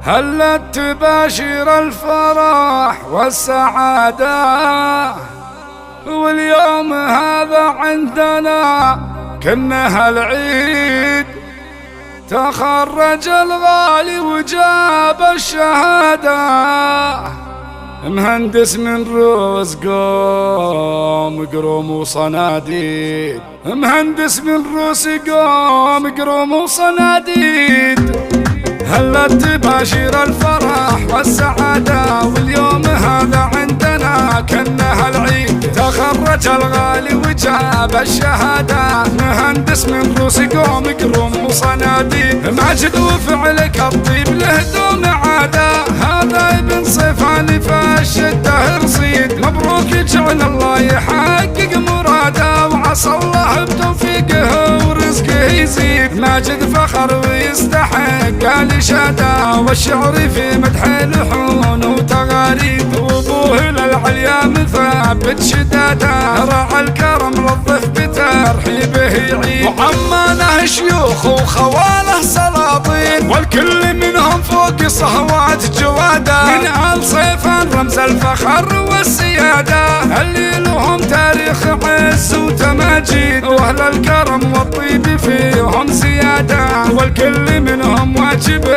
هلت تباشر الفرح والسعادة، واليوم هذا عندنا كأنها العيد. تخرج الغالي وجاب الشهادة، مهندس من روس قروم وصناديد، مهندس من روس قروم وصناديد. هلت تباشر الفرح والسعادة، واليوم هذا عندنا كأنها العيد. تخرج الغالي وجاب الشهادة، مهندس من روس قروم وصناديد. ماجد وفعلك الطيب له دون عادة، هذا ابن صفاني فالشدة رصيد. مبروك جعل الله يحقق مراده، وعسى الله بتوفيقه ورزقه يزيد. ماجد فخر ويستحق الإشادة، والشعر في مدح لحون وتغاريد. وابوه للعليا مثابت شداده، راعى الكرم للضيف بترحيبه يعيد. وعمانه شيوخ وخواله سلاطين، والكل منهم فوق صهوات جواده. من آل صيفان رمز الفخر والسيادة، اللي لهم تاريخ عز وتماجيد. واهل الكرم والطيب فيهم زيادة، والكل منهم واجب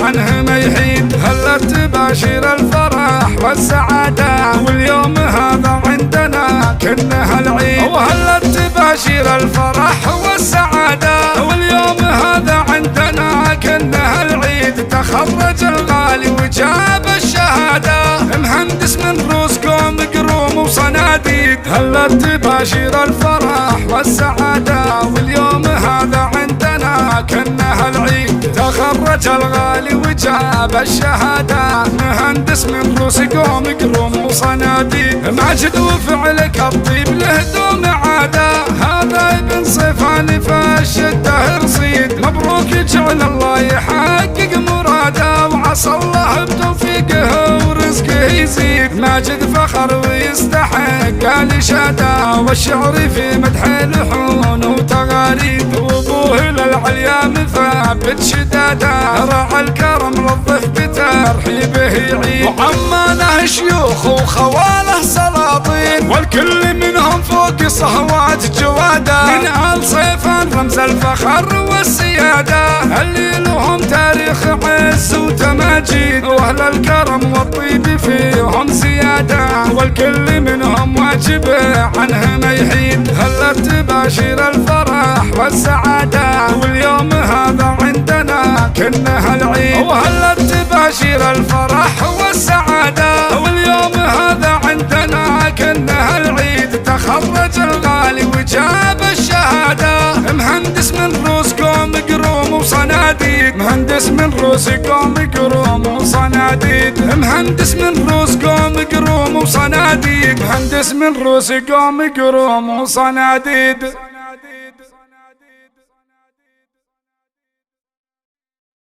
عنه ما يحيد. هلت تباشر الفرح والسعادة، واليوم هذا عندنا كأنها العيد. وهلت تباشر الفرح والسعادة، واليوم هذا عندنا كأنها العيد. تخرج الغالي وجاب الشهادة، مهندس من روس قروم وصناديد. هلت تباشر الفرح والسعادة، واليوم هذا عندنا كأنها العيد. تخرج الغالي وجاب الشهادة، مهندس من روس قروم وصناديد. ماجد وفعلك الطيب له دون عادة، هذا ابن صفاني فالشدة رصيد. مبروك جعل الله يحقق مراده، وعسى الله بتوفيقه ورزقه يزيد. ماجد فخر ويستحق الإشادة، والشعر في مدح لحون وتغاريد. وابوه للعليا مثابت شداده، راعى الكرم للضيف بترحيبه يعيد. وعمانه شيوخ وخواله سلاطين، والكل منهم فوق صهوات جواده. من آل صيفان رمز الفخر والسيادة، اللي لهم تاريخ عز وتماجيد. واهل الكرم والطيب فيهم زيادة، والكل منهم واجب عنه ما يحيد. هلت تباشر الفرح والسعادة، واليوم هذا عندنا كأنها العيد. وهلت تباشر الفرح والسعادة، واليوم هذا عندنا كأنها العيد. تخرج الغالي وجاب الشهادة، مهندس من روس قروم وصناديد. مهندس من روس قروم وصناديد، مهندس من روس قروم وصناديد، مهندس من روس قروم وصناديد.